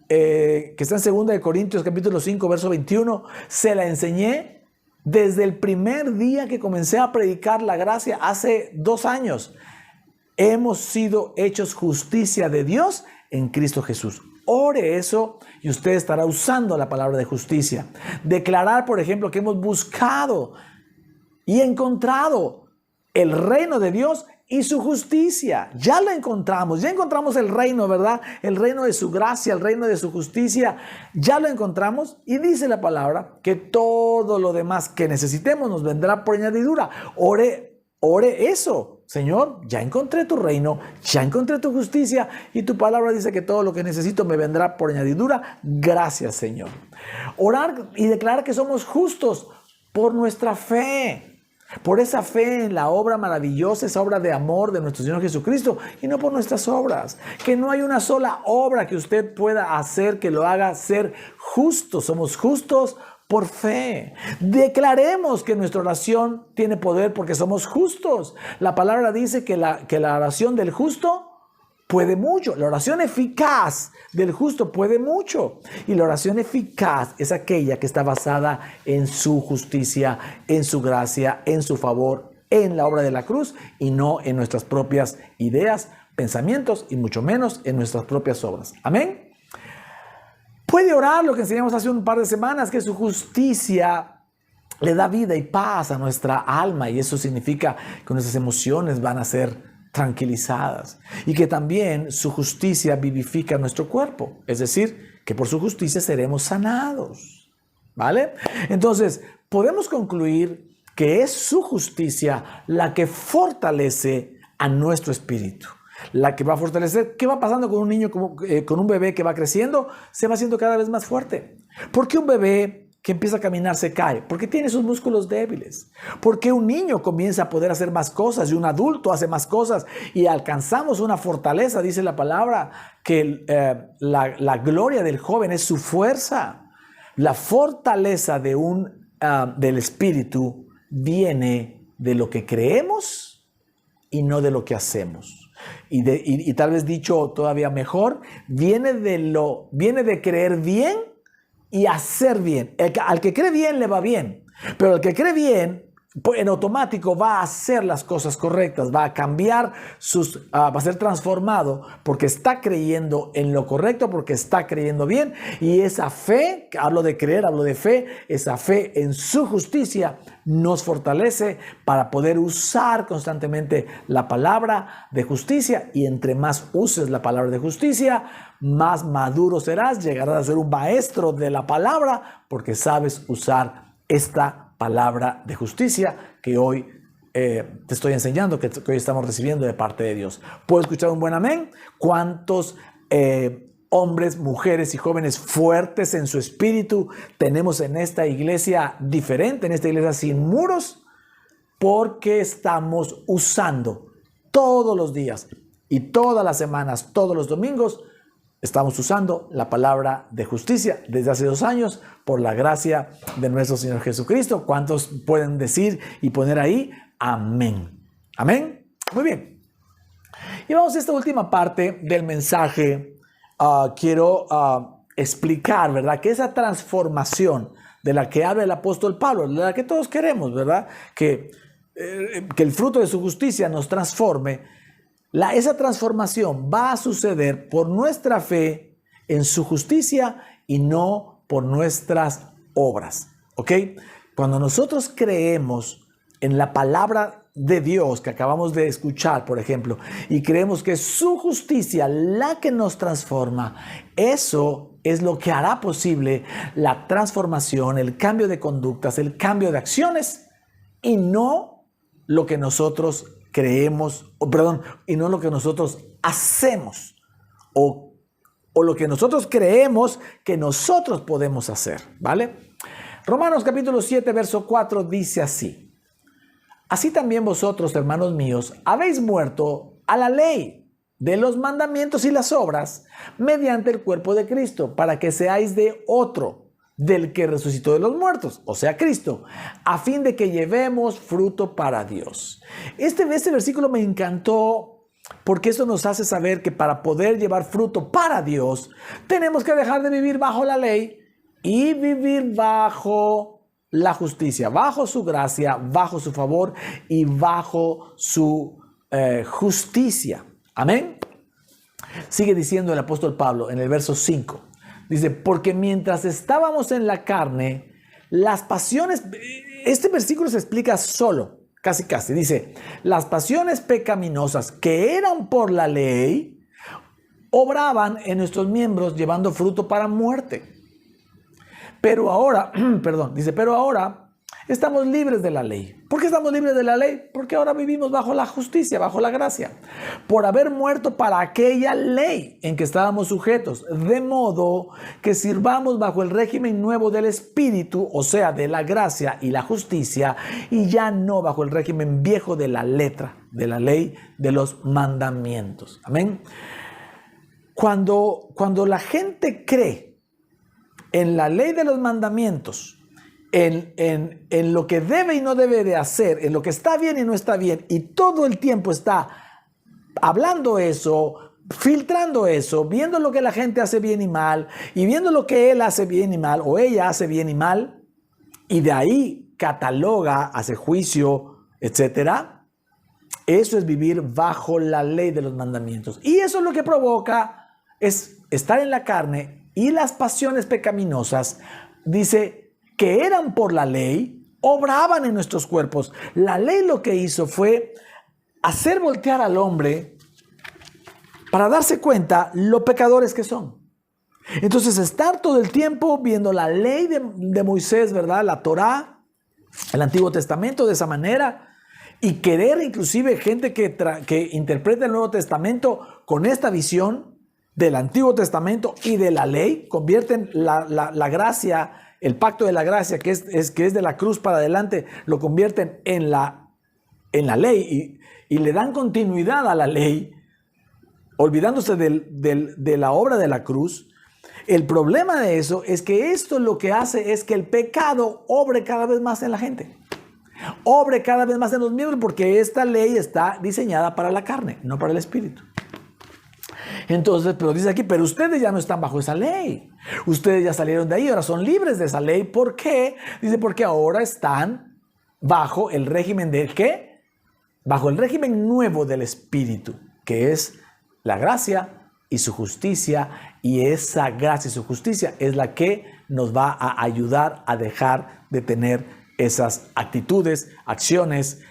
que está en 2 Corintios capítulo 5 verso 21, se la enseñé desde el primer día que comencé a predicar la gracia hace 2 años? Hemos sido hechos justicia de Dios en Cristo Jesús. Ore eso y usted estará usando la palabra de justicia. Declarar, por ejemplo, que hemos buscado y encontrado el reino de Dios y su justicia. Ya lo encontramos, ya encontramos el reino, ¿verdad? El reino de su gracia, el reino de su justicia. Ya lo encontramos, y dice la palabra que todo lo demás que necesitemos nos vendrá por añadidura. Ore eso. Señor, ya encontré tu reino, ya encontré tu justicia y tu palabra dice que todo lo que necesito me vendrá por añadidura. Gracias, Señor. Orar y declarar que somos justos por nuestra fe, por esa fe en la obra maravillosa, esa obra de amor de nuestro Señor Jesucristo y no por nuestras obras. Que no hay una sola obra que usted pueda hacer que lo haga ser justo. Somos justos por fe. Declaremos que nuestra oración tiene poder porque somos justos. La palabra dice que la oración del justo puede mucho. La oración eficaz del justo puede mucho. Y la oración eficaz es aquella que está basada en su justicia, en su gracia, en su favor, en la obra de la cruz y no en nuestras propias ideas, pensamientos y mucho menos en nuestras propias obras. Amén. Puede orar lo que enseñamos hace un par de semanas, que su justicia le da vida y paz a nuestra alma y eso significa que nuestras emociones van a ser tranquilizadas y que también su justicia vivifica nuestro cuerpo, es decir, que por su justicia seremos sanados, ¿vale? Entonces, podemos concluir que es su justicia la que fortalece a nuestro espíritu. La que va a fortalecer. ¿Qué va pasando con un niño, con un bebé que va creciendo? Se va haciendo cada vez más fuerte. ¿Por qué un bebé que empieza a caminar se cae? Porque tiene sus músculos débiles. ¿Por qué un niño comienza a poder hacer más cosas y un adulto hace más cosas y alcanzamos una fortaleza? Dice la palabra que la gloria del joven es su fuerza. La fortaleza del espíritu viene de lo que creemos y no de lo que hacemos. Y tal vez dicho todavía mejor, viene de creer bien y hacer bien. Al que cree bien le va bien, pero al que cree bien, en automático va a hacer las cosas correctas, va a cambiar va a ser transformado porque está creyendo en lo correcto, porque está creyendo bien. Y esa fe, hablo de creer, hablo de fe, esa fe en su justicia nos fortalece para poder usar constantemente la palabra de justicia. Y entre más uses la palabra de justicia, más maduro serás, llegarás a ser un maestro de la palabra porque sabes usar esta palabra de justicia que hoy te estoy enseñando, que hoy estamos recibiendo de parte de Dios. ¿Puedo escuchar un buen amén? ¿Cuántos hombres, mujeres y jóvenes fuertes en su espíritu tenemos en esta iglesia diferente, en esta iglesia sin muros? Porque estamos usando todos los días y todas las semanas, todos los domingos, estamos usando la palabra de justicia desde hace 2 años por la gracia de nuestro Señor Jesucristo. ¿Cuántos pueden decir y poner ahí? Amén. Amén. Muy bien. Y vamos a esta última parte del mensaje. Quiero explicar, ¿verdad? Que esa transformación de la que habla el apóstol Pablo, de la que todos queremos, ¿verdad? Que el fruto de su justicia nos transforme. Esa transformación va a suceder por nuestra fe en su justicia y no por nuestras obras, ¿ok? Cuando nosotros creemos en la palabra de Dios que acabamos de escuchar, por ejemplo, y creemos que es su justicia la que nos transforma, eso es lo que hará posible la transformación, el cambio de conductas, el cambio de acciones y no lo que nosotros creemos, y no lo que nosotros hacemos o lo que nosotros creemos que nosotros podemos hacer, ¿vale? Romanos capítulo 7, verso 4 dice así: así también vosotros, hermanos míos, habéis muerto a la ley de los mandamientos y las obras mediante el cuerpo de Cristo, para que seáis de otro, del que resucitó de los muertos, o sea, Cristo, a fin de que llevemos fruto para Dios. Este versículo me encantó porque eso nos hace saber que para poder llevar fruto para Dios, tenemos que dejar de vivir bajo la ley y vivir bajo la justicia, bajo su gracia, bajo su favor y bajo su justicia. Amén. Sigue diciendo el apóstol Pablo en el verso 5. Dice, porque mientras estábamos en la carne, las pasiones, este versículo se explica solo, casi, dice, las pasiones pecaminosas que eran por la ley, obraban en nuestros miembros llevando fruto para muerte. Pero ahora, pero ahora estamos libres de la ley. ¿Por qué estamos libres de la ley? Porque ahora vivimos bajo la justicia, bajo la gracia, por haber muerto para aquella ley en que estábamos sujetos, de modo que sirvamos bajo el régimen nuevo del Espíritu, o sea, de la gracia y la justicia, y ya no bajo el régimen viejo de la letra, de la ley de los mandamientos. Amén. Cuando la gente cree en la ley de los mandamientos, en lo que debe y no debe de hacer, en lo que está bien y no está bien, y todo el tiempo está hablando eso, filtrando eso, viendo lo que la gente hace bien y mal, y viendo lo que él hace bien y mal, o ella hace bien y mal, y de ahí cataloga, hace juicio, etcétera. Eso es vivir bajo la ley de los mandamientos. Y eso lo que provoca es estar en la carne, y las pasiones pecaminosas, dice, que eran por la ley, obraban en nuestros cuerpos. La ley lo que hizo fue hacer voltear al hombre para darse cuenta lo pecadores que son. Entonces, estar todo el tiempo viendo la ley de Moisés, ¿verdad? La Torá, el Antiguo Testamento de esa manera, y querer inclusive gente que interprete el Nuevo Testamento con esta visión del Antiguo Testamento y de la ley, convierten la gracia, el pacto de la gracia, que es de la cruz para adelante, lo convierten en la ley y le dan continuidad a la ley, olvidándose de la obra de la cruz. El problema de eso es que esto lo que hace es que el pecado obre cada vez más en la gente, obre cada vez más en los miembros, porque esta ley está diseñada para la carne, no para el espíritu. Entonces, pero dice aquí, pero ustedes ya no están bajo esa ley. Ustedes ya salieron de ahí, ahora son libres de esa ley. ¿Por qué? Dice, porque ahora están bajo el régimen de ¿qué? Bajo el régimen nuevo del Espíritu, que es la gracia y su justicia. Y esa gracia y su justicia es la que nos va a ayudar a dejar de tener esas actitudes, acciones,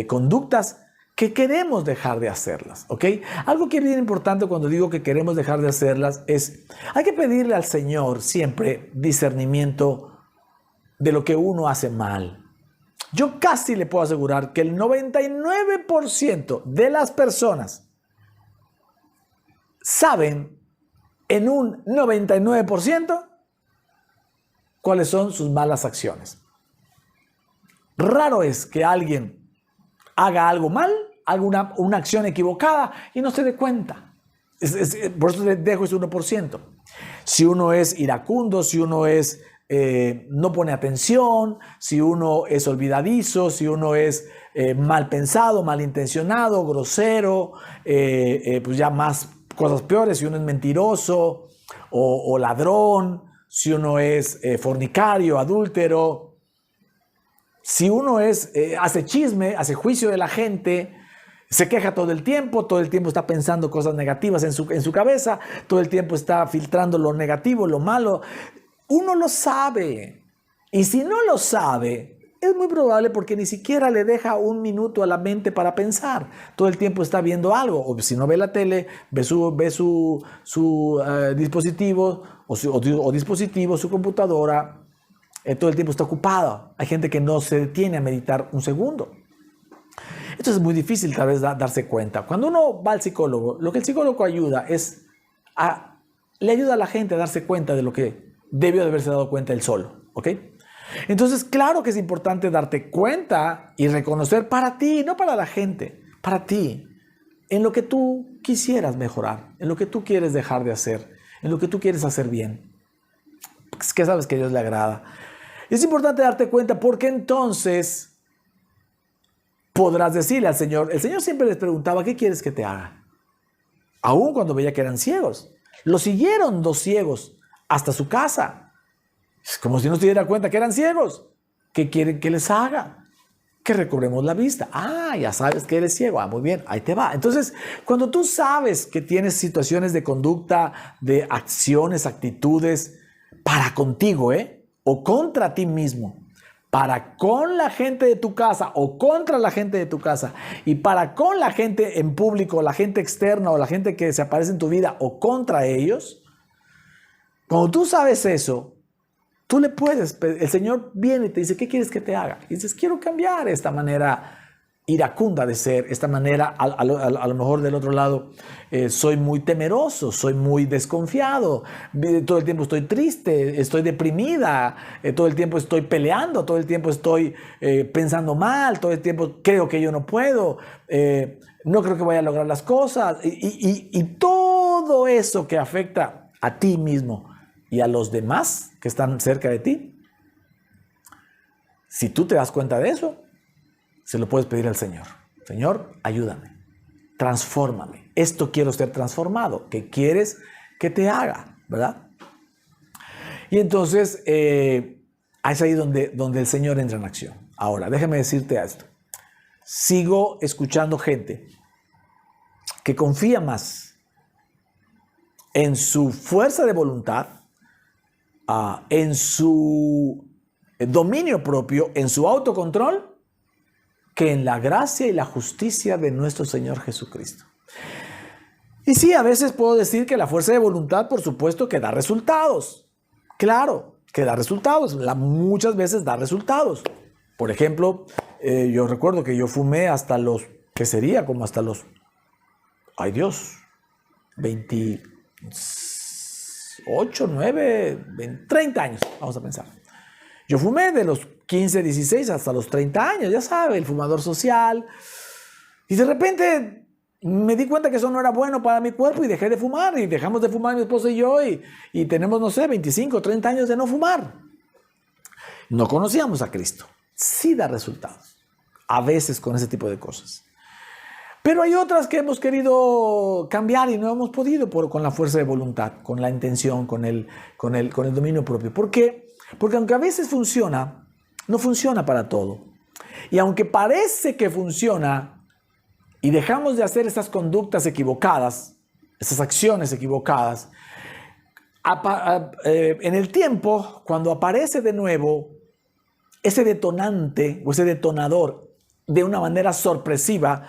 conductas que queremos dejar de hacerlas, ¿ok? Algo que es bien importante cuando digo que queremos dejar de hacerlas es, hay que pedirle al Señor siempre discernimiento de lo que uno hace mal. Yo casi le puedo asegurar que el 99% de las personas saben en un 99% cuáles son sus malas acciones. Raro es que alguien haga algo mal, haga una acción equivocada y no se dé cuenta. Por eso les dejo ese 1%. Si uno es iracundo, si uno es no pone atención, si uno es olvidadizo, si uno es mal pensado, malintencionado, grosero, pues ya más cosas peores, si uno es mentiroso o ladrón, si uno es fornicario, adúltero, si uno hace chisme, hace juicio de la gente, se queja todo el tiempo está pensando cosas negativas en su cabeza, todo el tiempo está filtrando lo negativo, lo malo. Uno lo sabe. Y si no lo sabe, es muy probable porque ni siquiera le deja un minuto a la mente para pensar. Todo el tiempo está viendo algo. O si no ve la tele, ve su dispositivo o dispositivo, su computadora. Todo el tiempo está ocupado. Hay gente que no se detiene a meditar un segundo. Entonces es muy difícil tal vez darse cuenta. Cuando uno va al psicólogo, lo que el psicólogo ayuda le ayuda a la gente a darse cuenta de lo que debió de haberse dado cuenta él solo. ¿Ok? Entonces, claro que es importante darte cuenta y reconocer para ti, no para la gente, para ti, en lo que tú quisieras mejorar, en lo que tú quieres dejar de hacer, en lo que tú quieres hacer bien. Es que sabes que a Dios le agrada. Es importante darte cuenta porque entonces podrás decirle al Señor. El Señor siempre les preguntaba, ¿qué quieres que te haga? Aún cuando veía que eran ciegos. Lo siguieron 2 ciegos hasta su casa. Es como si no se diera cuenta que eran ciegos. ¿Qué quieren que les haga? Que recobremos la vista. Ya sabes que eres ciego. Muy bien, ahí te va. Entonces, cuando tú sabes que tienes situaciones de conducta, de acciones, actitudes para contigo, o contra ti mismo, para con la gente de tu casa o contra la gente de tu casa, y para con la gente en público, la gente externa o la gente que se aparece en tu vida o contra ellos, cuando tú sabes eso, Tú le puedes, el Señor viene y te dice, ¿qué quieres que te haga? Y dices, quiero cambiar esta manera iracunda de ser, esta manera, a lo mejor del otro lado, soy muy temeroso, soy muy desconfiado, todo el tiempo estoy triste, estoy deprimida, todo el tiempo estoy peleando, todo el tiempo estoy pensando mal, todo el tiempo creo que yo no puedo, no creo que vaya a lograr las cosas, y todo eso que afecta a ti mismo y a los demás que están cerca de ti, si tú te das cuenta de eso, se lo puedes pedir al Señor. Señor, ayúdame, transfórmame. Esto quiero ser transformado. ¿Qué quieres que te haga? ¿Verdad? Y entonces, es ahí donde el Señor entra en acción. Ahora, déjame decirte esto. Sigo escuchando gente que confía más en su fuerza de voluntad, en su dominio propio, en su autocontrol, que en la gracia y la justicia de nuestro Señor Jesucristo. Y sí, a veces puedo decir que la fuerza de voluntad, por supuesto, que da resultados. Claro, que da resultados. Muchas veces da resultados. Por ejemplo, yo recuerdo que yo fumé hasta los, ¿qué sería? Como hasta los, ay Dios, 28, 9, 20, 30 años, vamos a pensar. Yo fumé de los 15, 16 hasta los 30 años, ya sabe, el fumador social. Y de repente me di cuenta que eso no era bueno para mi cuerpo y dejé de fumar. Y dejamos de fumar mi esposa y yo y tenemos, no sé, 25, 30 años de no fumar. No conocíamos a Cristo. Sí da resultados, a veces con ese tipo de cosas. Pero hay otras que hemos querido cambiar y no hemos podido con la fuerza de voluntad, con la intención, con el dominio propio. ¿Por qué? Porque aunque a veces funciona, no funciona para todo. Y aunque parece que funciona y dejamos de hacer esas conductas equivocadas, esas acciones equivocadas, en el tiempo, cuando aparece de nuevo ese detonante o ese detonador de una manera sorpresiva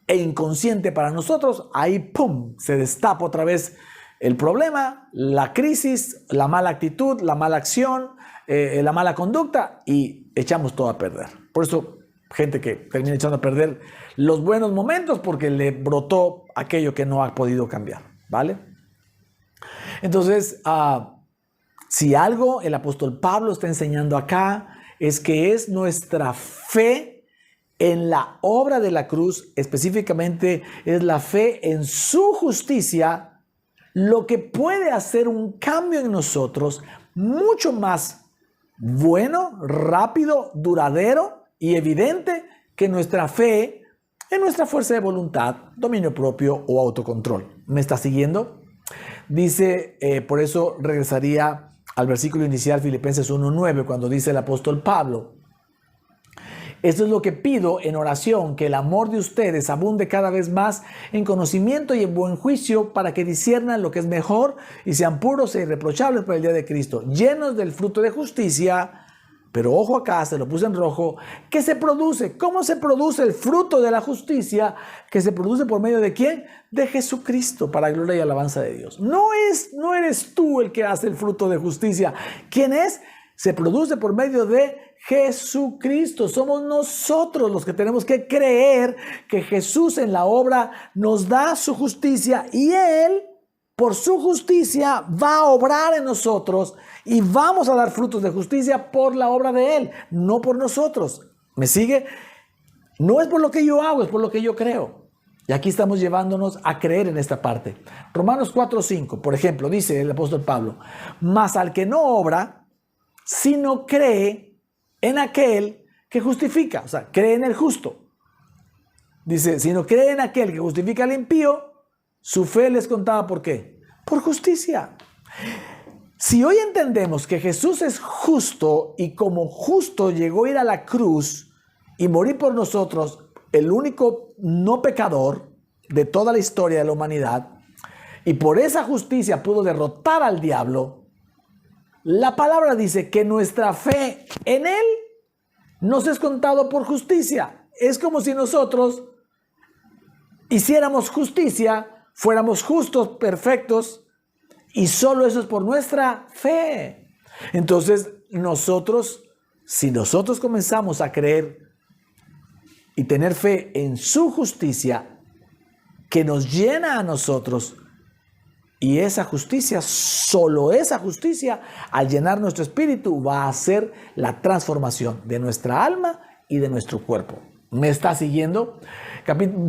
e inconsciente para nosotros, ahí ¡pum!, se destapa otra vez el problema, la crisis, la mala actitud, la mala acción, la mala conducta y echamos todo a perder. Por eso, gente que termina echando a perder los buenos momentos porque le brotó aquello que no ha podido cambiar, ¿vale? Entonces, si algo el apóstol Pablo está enseñando acá es que es nuestra fe en la obra de la cruz, específicamente es la fe en su justicia, lo que puede hacer un cambio en nosotros mucho más bueno, rápido, duradero y evidente que nuestra fe en nuestra fuerza de voluntad, dominio propio o autocontrol. ¿Me está siguiendo? Dice, por eso regresaría al versículo inicial, Filipenses 1:9, cuando dice el apóstol Pablo: esto es lo que pido en oración, que el amor de ustedes abunde cada vez más en conocimiento y en buen juicio, para que disciernan lo que es mejor y sean puros e irreprochables para el día de Cristo, llenos del fruto de justicia. Pero ojo acá, se lo puse en rojo, ¿qué se produce? ¿Cómo se produce el fruto de la justicia? Que se produce por medio de ¿quién? De Jesucristo, para gloria y alabanza de Dios. No eres tú el que hace el fruto de justicia. ¿Quién es? Se produce por medio de Jesucristo. Somos nosotros los que tenemos que creer que Jesús en la obra nos da su justicia y Él, por su justicia, va a obrar en nosotros y vamos a dar frutos de justicia por la obra de Él, no por nosotros. ¿Me sigue? No es por lo que yo hago, es por lo que yo creo. Y aquí estamos llevándonos a creer en esta parte. Romanos 4:5, por ejemplo, dice el apóstol Pablo: mas al que no obra, sino cree en aquel que justifica, o sea, cree en el justo. Dice, si no cree en aquel que justifica al impío, su fe les contaba ¿por qué? Por justicia. Si hoy entendemos que Jesús es justo y como justo llegó a ir a la cruz y morir por nosotros, el único no pecador de toda la historia de la humanidad, y por esa justicia pudo derrotar al diablo, la palabra dice que nuestra fe en Él nos es contado por justicia. Es como si nosotros hiciéramos justicia, fuéramos justos, perfectos, y solo eso es por nuestra fe. Entonces, si nosotros comenzamos a creer y tener fe en su justicia, que nos llena a nosotros, y esa justicia, solo esa justicia, al llenar nuestro espíritu, va a hacer la transformación de nuestra alma y de nuestro cuerpo. ¿Me está siguiendo?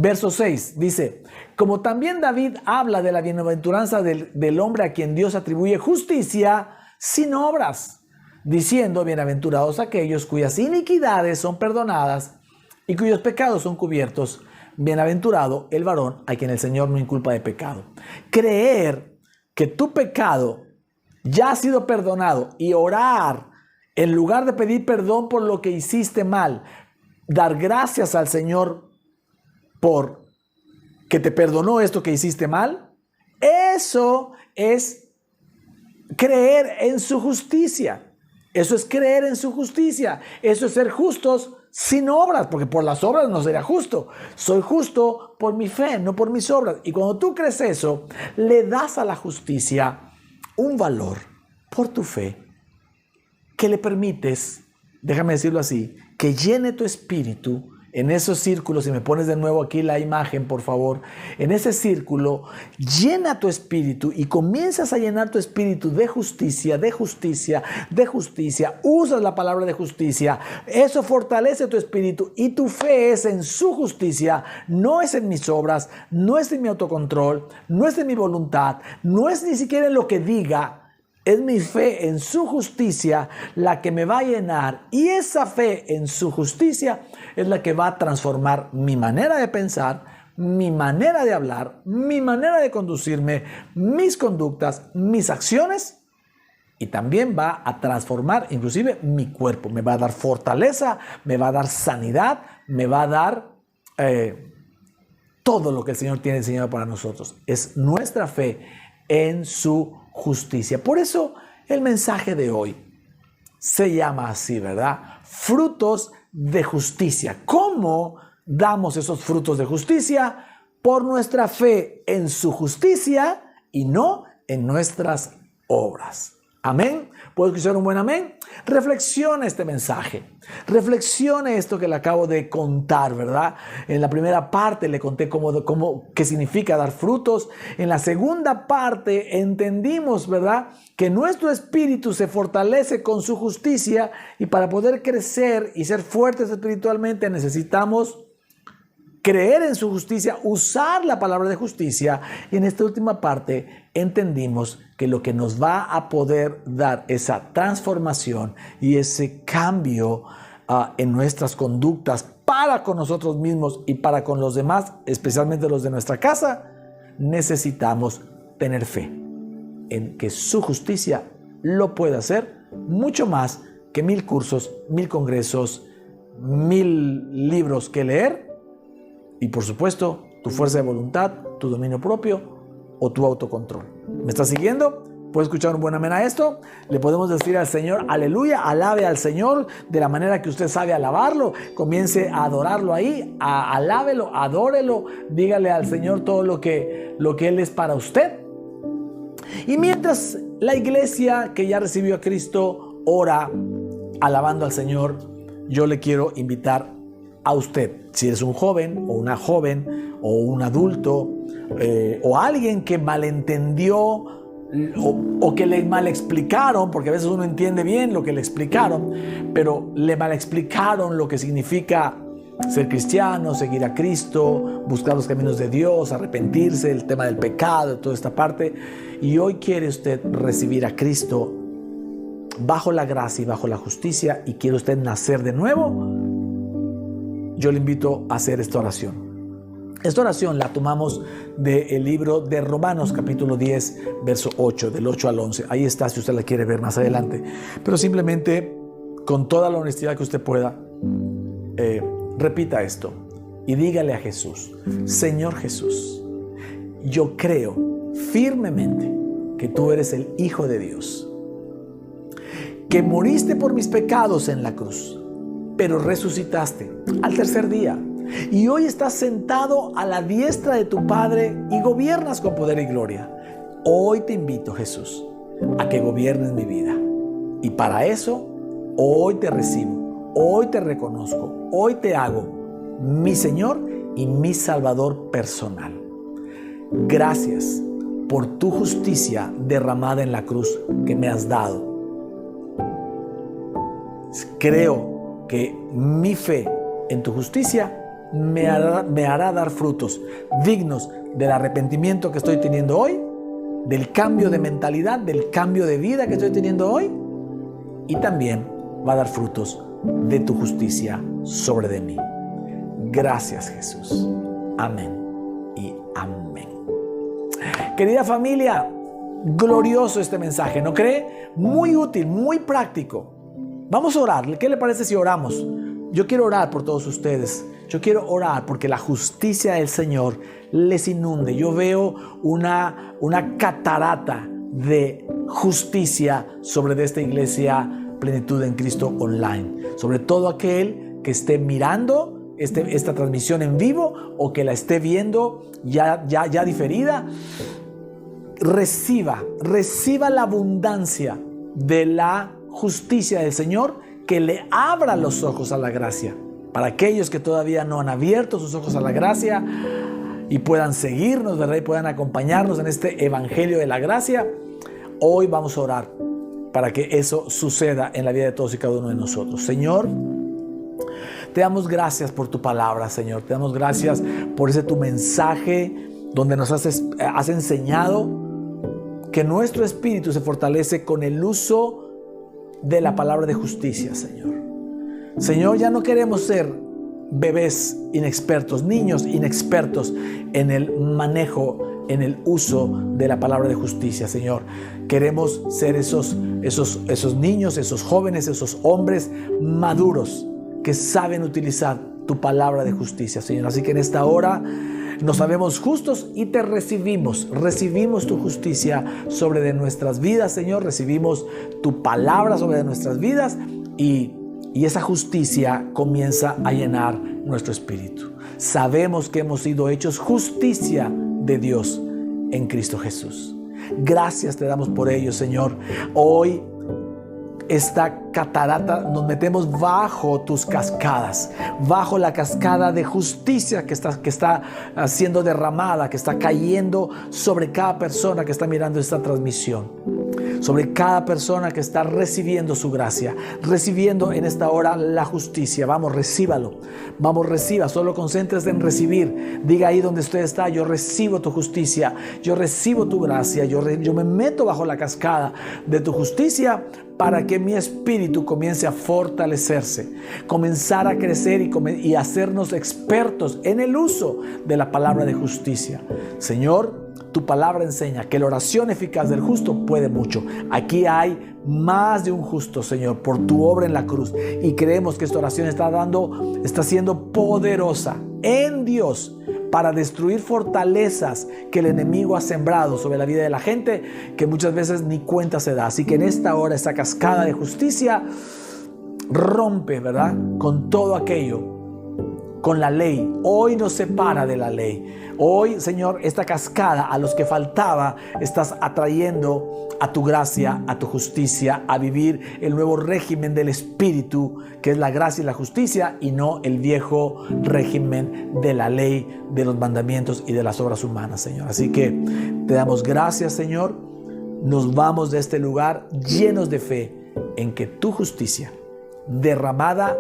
Verso 6 dice, como también David habla de la bienaventuranza del hombre a quien Dios atribuye justicia sin obras, diciendo, bienaventurados aquellos cuyas iniquidades son perdonadas y cuyos pecados son cubiertos. Bienaventurado el varón a quien el Señor no inculpa de pecado. Creer que tu pecado ya ha sido perdonado y orar en lugar de pedir perdón por lo que hiciste mal, dar gracias al Señor por que te perdonó esto que hiciste mal, eso es creer en su justicia. Eso es creer en su justicia. Eso es ser justos sin obras, porque por las obras no sería justo. Soy justo por mi fe, no por mis obras. Y cuando tú crees eso, le das a la justicia un valor por tu fe que le permites, déjame decirlo así, que llene tu espíritu en esos círculos. Si me pones de nuevo aquí la imagen, por favor, en ese círculo, llena tu espíritu y comienzas a llenar tu espíritu de justicia, de justicia, de justicia. Usas la palabra de justicia. Eso fortalece tu espíritu y tu fe es en su justicia. No es en mis obras, no es en mi autocontrol, no es en mi voluntad, no es ni siquiera en lo que diga. Es mi fe en su justicia la que me va a llenar, y esa fe en su justicia es la que va a transformar mi manera de pensar, mi manera de hablar, mi manera de conducirme, mis conductas, mis acciones, y también va a transformar inclusive mi cuerpo. Me va a dar fortaleza, me va a dar sanidad, me va a dar todo lo que el Señor tiene diseñado para nosotros. Es nuestra fe en su justicia. Por eso el mensaje de hoy se llama así, ¿verdad? Frutos de justicia. ¿Cómo damos esos frutos de justicia? Por nuestra fe en su justicia y no en nuestras obras. Amén. ¿Puedo escuchar un buen amén? Reflexiona este mensaje. Reflexione esto que le acabo de contar, ¿verdad? En la primera parte le conté qué significa dar frutos. En la segunda parte entendimos, ¿verdad?, que nuestro espíritu se fortalece con su justicia, y para poder crecer y ser fuertes espiritualmente necesitamos creer en su justicia, usar la palabra de justicia. Y en esta última parte entendimos que lo que nos va a poder dar esa transformación y ese cambio en nuestras conductas para con nosotros mismos y para con los demás, especialmente los de nuestra casa, necesitamos tener fe en que su justicia lo puede hacer mucho más que 1000 cursos, 1000 congresos, 1000 libros que leer. Y por supuesto, tu fuerza de voluntad, tu dominio propio o tu autocontrol. ¿Me estás siguiendo? ¿Puedes escuchar un buen amén a esto? Le podemos decir al Señor, aleluya, alabe al Señor de la manera que usted sabe alabarlo. Comience a adorarlo ahí, alábelo, adórelo, dígale al Señor todo lo que Él es para usted. Y mientras la iglesia que ya recibió a Cristo ora alabando al Señor, yo le quiero invitar a usted, si eres un joven o una joven o un adulto o alguien que malentendió o que le mal explicaron, porque a veces uno entiende bien lo que le explicaron, pero le mal explicaron lo que significa ser cristiano, seguir a Cristo, buscar los caminos de Dios, arrepentirse, el tema del pecado, toda esta parte, y hoy quiere usted recibir a Cristo bajo la gracia y bajo la justicia, y quiere usted nacer de nuevo. Yo le invito a hacer esta oración. Esta oración la tomamos del libro de Romanos, capítulo 10, verso 8, del 8 al 11. Ahí está, si usted la quiere ver más adelante. Pero simplemente, con toda la honestidad que usted pueda, repita esto y dígale a Jesús: Señor Jesús, yo creo firmemente que tú eres el Hijo de Dios, que moriste por mis pecados en la cruz, pero resucitaste al tercer día, y hoy estás sentado a la diestra de tu Padre y gobiernas con poder y gloria. Hoy te invito, Jesús, a que gobiernes mi vida. Y para eso, hoy te recibo, hoy te reconozco, hoy te hago mi Señor y mi Salvador personal. Gracias por tu justicia derramada en la cruz que me has dado. Creo que mi fe en tu justicia me hará dar frutos dignos del arrepentimiento que estoy teniendo hoy, del cambio de mentalidad, del cambio de vida que estoy teniendo hoy, y también va a dar frutos de tu justicia sobre de mí. Gracias, Jesús. Amén y amén. Querida familia, glorioso este mensaje, ¿no cree? Muy útil, muy práctico. Vamos a orar. ¿Qué le parece si oramos? Yo quiero orar por todos ustedes. Yo quiero orar porque la justicia del Señor les inunde. Yo veo una catarata de justicia sobre esta iglesia Plenitud en Cristo Online. Sobre todo aquel que esté mirando esta transmisión en vivo o que la esté viendo ya diferida. Reciba la abundancia de la justicia del Señor, que le abra los ojos a la gracia. Para aquellos que todavía no han abierto sus ojos a la gracia y puedan seguirnos, ¿verdad? Y puedan acompañarnos en este evangelio de la gracia, hoy vamos a orar para que eso suceda en la vida de todos y cada uno de nosotros. Señor, te damos gracias por tu palabra, Señor. Te damos gracias por ese tu mensaje donde nos has enseñado que nuestro espíritu se fortalece con el uso de la palabra de justicia, Señor. Señor, ya no queremos ser bebés inexpertos, niños inexpertos en el manejo, en el uso de la palabra de justicia, Señor. Queremos ser esos niños, esos jóvenes, esos hombres maduros que saben utilizar tu palabra de justicia, Señor. Así que en esta hora nos sabemos justos y te recibimos tu justicia sobre de nuestras vidas, Señor. Recibimos tu palabra sobre de nuestras vidas y esa justicia comienza a llenar nuestro espíritu. Sabemos que hemos sido hechos justicia de Dios en Cristo Jesús. Gracias te damos por ello, Señor. Hoy esta catarata nos metemos bajo tus cascadas, bajo la cascada de justicia que está siendo derramada, que está cayendo sobre cada persona que está mirando esta transmisión, sobre cada persona que está recibiendo su gracia, recibiendo en esta hora la justicia. Vamos, recíbalo. Vamos, reciba. Solo concéntrese en recibir. Diga ahí donde usted está: yo recibo tu justicia, yo recibo tu gracia, yo me meto bajo la cascada de tu justicia para que mi espíritu comience a fortalecerse, comenzar a crecer y hacernos expertos en el uso de la palabra de justicia. Señor, tu palabra enseña que la oración eficaz del justo puede mucho. Aquí hay más de un justo, Señor, por tu obra en la cruz. Y creemos que esta oración está siendo poderosa en Dios para destruir fortalezas que el enemigo ha sembrado sobre la vida de la gente, que muchas veces ni cuenta se da. Así que en esta hora, esa cascada de justicia rompe, ¿verdad?, con todo aquello, con la ley. Hoy nos separa de la ley. Hoy, Señor, esta cascada a los que faltaba, estás atrayendo a tu gracia, a tu justicia, a vivir el nuevo régimen del Espíritu, que es la gracia y la justicia, y no el viejo régimen de la ley, de los mandamientos y de las obras humanas, Señor. Así que te damos gracias, Señor. Nos vamos de este lugar llenos de fe en que tu justicia, derramada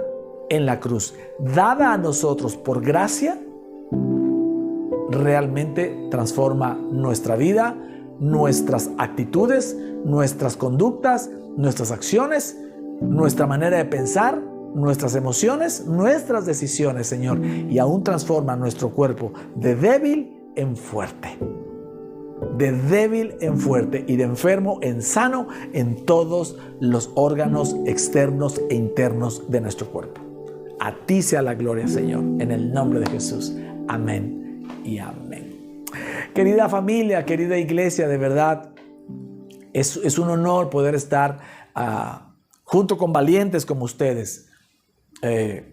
en la cruz, dada a nosotros por gracia, realmente transforma nuestra vida, nuestras actitudes, nuestras conductas, nuestras acciones, nuestra manera de pensar, nuestras emociones, nuestras decisiones, Señor, y aún transforma nuestro cuerpo de débil en fuerte, de débil en fuerte y de enfermo en sano en todos los órganos externos e internos de nuestro cuerpo. A ti sea la gloria, Señor, en el nombre de Jesús. Amén y amén. Querida familia, querida iglesia, de verdad es un honor poder estar junto con valientes como ustedes,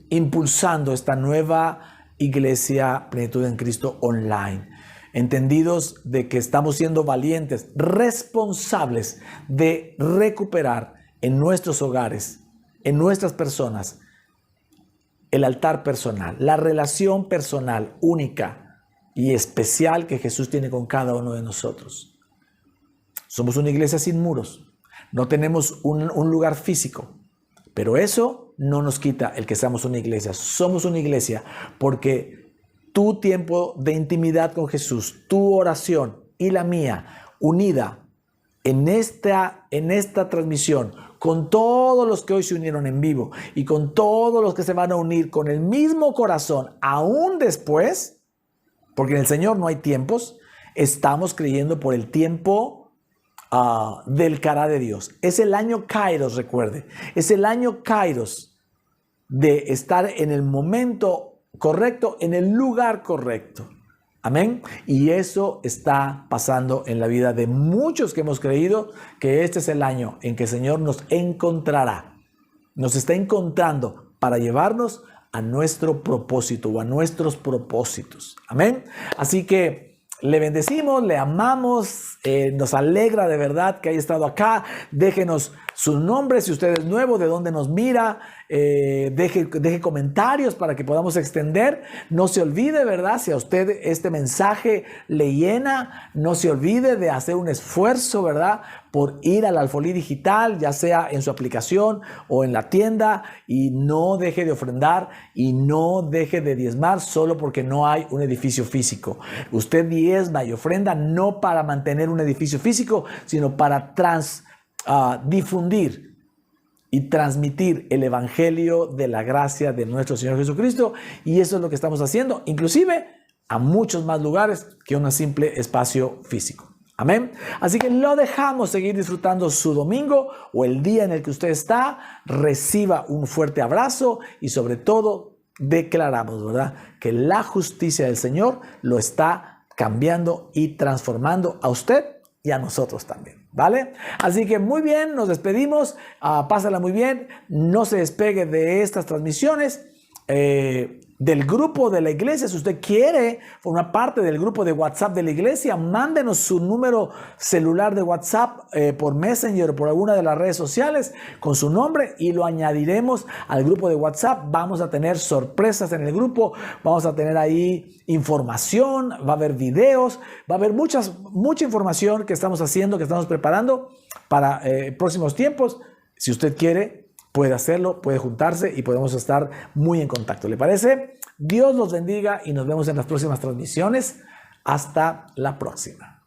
impulsando esta nueva iglesia Plenitud en Cristo Online, entendidos de que estamos siendo valientes, responsables de recuperar en nuestros hogares, en nuestras personas, el altar personal, la relación personal única y especial que Jesús tiene con cada uno de nosotros. Somos una iglesia sin muros, no tenemos un lugar físico, pero eso no nos quita el que seamos una iglesia. Somos una iglesia porque tu tiempo de intimidad con Jesús, tu oración y la mía, unida en esta transmisión, con todos los que hoy se unieron en vivo y con todos los que se van a unir con el mismo corazón, aún después, porque en el Señor no hay tiempos, estamos creyendo por el tiempo del Cará de Dios. Es el año Kairos, recuerde, es el año Kairos de estar en el momento correcto, en el lugar correcto. Amén. Y eso está pasando en la vida de muchos que hemos creído que este es el año en que el Señor nos encontrará. Nos está encontrando para llevarnos a nuestro propósito o a nuestros propósitos. Amén. Así que le bendecimos, le amamos, nos alegra de verdad que haya estado acá. Déjenos su nombre, si usted es nuevo, de dónde nos mira, deje comentarios para que podamos extender. No se olvide, ¿verdad? Si a usted este mensaje le llena, no se olvide de hacer un esfuerzo, ¿verdad? Por ir al Alfolí Digital, ya sea en su aplicación o en la tienda, y no deje de ofrendar y no deje de diezmar solo porque no hay un edificio físico. Usted diezma y ofrenda no para mantener un edificio físico, sino para difundir y transmitir el evangelio de la gracia de nuestro Señor Jesucristo, y eso es lo que estamos haciendo, inclusive a muchos más lugares que un simple espacio físico. Amén. Así que lo dejamos seguir disfrutando su domingo o el día en el que usted está. Reciba un fuerte abrazo y sobre todo declaramos, ¿verdad?, que la justicia del Señor lo está cambiando y transformando a usted y a nosotros también, ¿vale? Así que muy bien, nos despedimos, pásala muy bien, no se despegue de estas transmisiones, del grupo de la iglesia. Si usted quiere formar parte del grupo de WhatsApp de la iglesia, mándenos su número celular de WhatsApp por Messenger o por alguna de las redes sociales con su nombre y lo añadiremos al grupo de WhatsApp. Vamos a tener sorpresas en el grupo, vamos a tener ahí información, va a haber videos, va a haber mucha información que estamos haciendo, que estamos preparando para próximos tiempos. Si usted quiere, puede hacerlo, puede juntarse y podemos estar muy en contacto. ¿Le parece? Dios los bendiga y nos vemos en las próximas transmisiones. Hasta la próxima.